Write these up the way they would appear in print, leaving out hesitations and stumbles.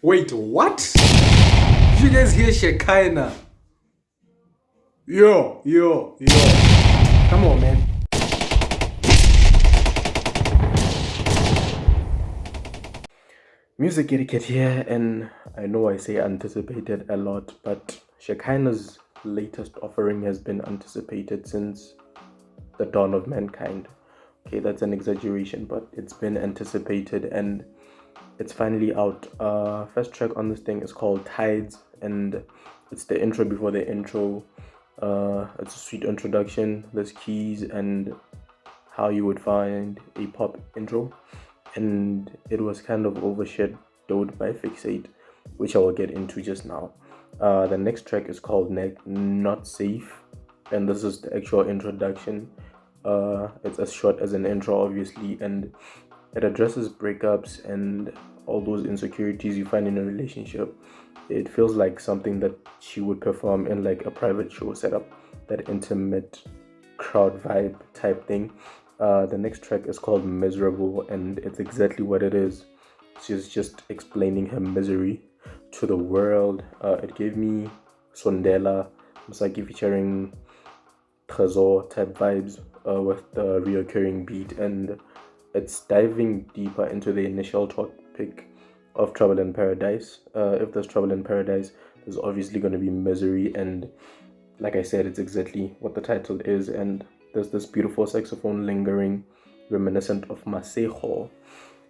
Wait, what? Did you guys hear Shekinah? Yo. Come on, man. Music etiquette here, and I know I say anticipated a lot, but Shekinah's latest offering has been anticipated since the dawn of mankind. Okay, that's an exaggeration, but it's been anticipated and it's finally out. First track on this thing is called Tides, and it's the intro before the intro. It's a sweet introduction. There's keys and how you would find a pop intro, and it was kind of overshadowed by Fixate, which I will get into just now. The next track is called Not Safe, and this is the actual introduction. It's as short as an intro, obviously, and it addresses breakups and all those insecurities you find in a relationship. It feels like something that she would perform in like a private show setup, that intimate crowd vibe type thing. The next track is called Miserable, and it's exactly what it is. She's just explaining her misery to the world. It gave me Sondela Musaki featuring Trezor type vibes with the reoccurring beat, and it's diving deeper into the initial topic of Trouble in Paradise. If there's trouble in paradise, there's obviously going to be misery, and like I said, it's exactly what the title is. And there's this beautiful saxophone lingering, reminiscent of Masejo.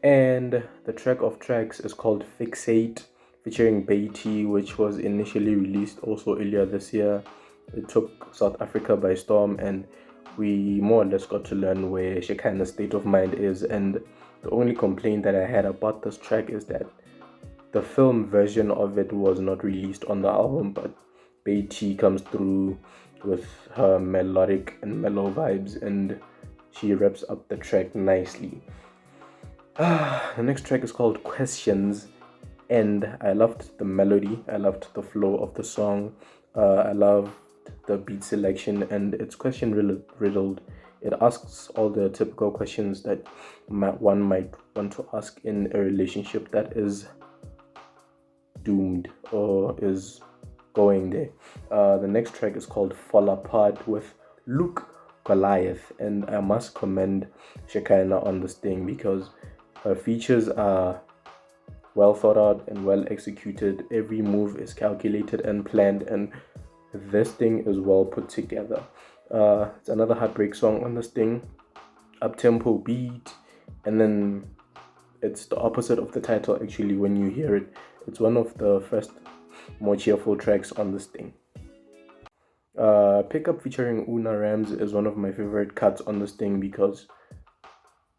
And the track of tracks is called Fixate, featuring Beatty, which was initially released also earlier this year. It took South Africa by storm, and we more or less got to learn where Shekinah's state of mind is. And the only complaint that I had about this track is that the film version of it was not released on the album, but Beatty comes through with her melodic and mellow vibes, and she wraps up the track nicely. The next track is called Questions, and I loved the melody, I loved the flow of the song, I loved the beat selection, and it's question riddled. It asks all the typical questions that one might want to ask in a relationship that is doomed or is going there. The next track is called Fall Apart with Luke Goliath, and I must commend Shekinah on this thing because her features are well thought out and well executed. Every move is calculated and planned, and this thing is well put together. It's another heartbreak song on this thing, up-tempo beat, and then it's the opposite of the title actually when you hear it. It's one of the first more cheerful tracks on this thing. Pickup featuring Una Rams is one of my favorite cuts on this thing because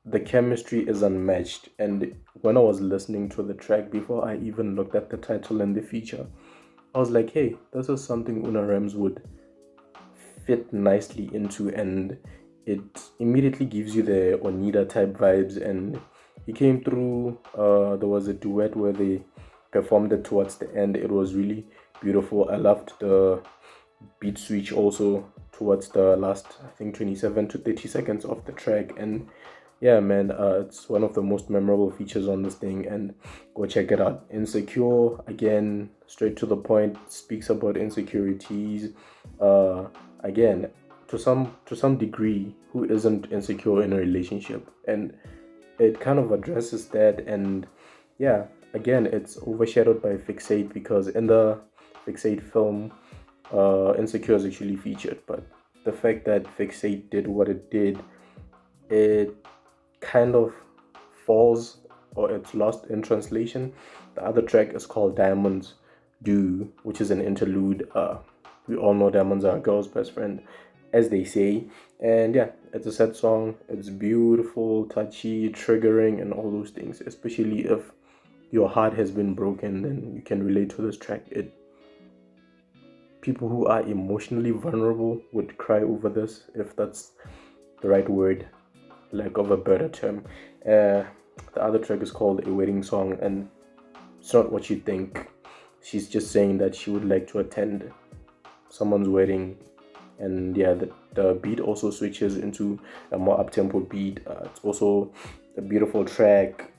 the chemistry is unmatched, and when I was listening to the track before I even looked at the title and the feature, I was like, hey, this is something Una Rams would fit nicely into, and it immediately gives you the Onida type vibes. And he came through. There was a duet where they performed it towards the end. It was really beautiful. I loved the beat switch also towards the last, I think, 27 to 30 seconds of the track. And yeah, man, it's one of the most memorable features on this thing, and go check it out. Insecure, again, straight to the point, speaks about insecurities. Again, to some degree, who isn't insecure in a relationship? And it kind of addresses that. And yeah, again, it's overshadowed by Fixate because in the Fixate film, Insecure is actually featured, but the fact that Fixate did what it did, it kind of falls, or it's lost in translation. The other track is called Diamonds Do, which is an interlude. We all know diamonds are a girl's best friend, as they say. And yeah, it's a sad song. It's beautiful, touchy, triggering, and all those things. Especially if your heart has been broken, then you can relate to this track. People who are emotionally vulnerable would cry over this, if that's the right word, lack of a better term. The other track is called A Wedding Song, and it's not what you think. She's just saying that she would like to attend someone's wedding. And yeah, the beat also switches into a more up-tempo beat. It's also a beautiful track.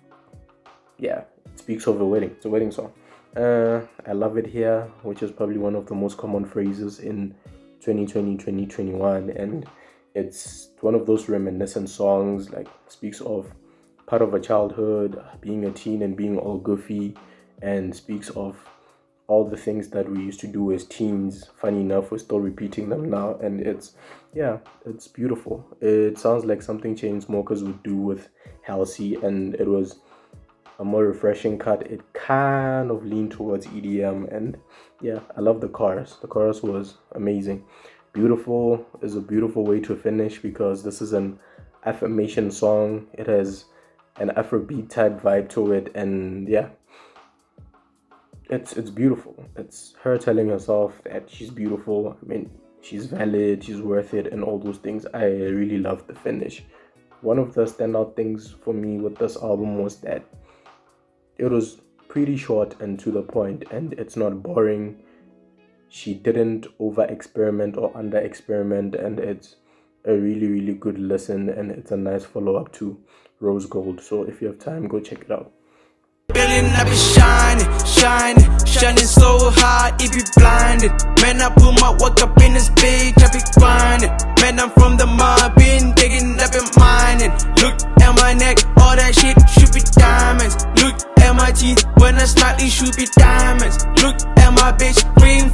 Yeah, speaks of a wedding. It's a wedding song. I love it here, which is probably one of the most common phrases in 2020, 2021, and it's one of those reminiscent songs, like speaks of part of a childhood, being a teen and being all goofy, and speaks of all the things that we used to do as teens. Funny enough, we're still repeating them now, and it's beautiful. It sounds like something Chainsmokers would do with Halsey, and it was a more refreshing cut. It kind of leaned towards EDM, and yeah, I love the chorus. The chorus was amazing. Beautiful is a beautiful way to finish, because this is an affirmation song. It has an Afrobeat type vibe to it, and yeah, it's beautiful. It's her telling herself that she's beautiful. I mean, she's valid, she's worth it, and all those things. I really love the finish. One of the standout things for me with this album was that it was pretty short and to the point, and it's not boring. She didn't over experiment or under experiment, and it's a really, really good listen, and it's a nice follow up to Rose Gold. So if you have time, go check it out. Feeling I be shining so hard, it be blinded. Man, I put my work up in this bitch, I be grinding. Man, I'm from the mob, been digging up and mining. Look at my neck, all that shit should be diamonds. Look at my teeth, when I slightly should be diamonds. Look at my bitch, green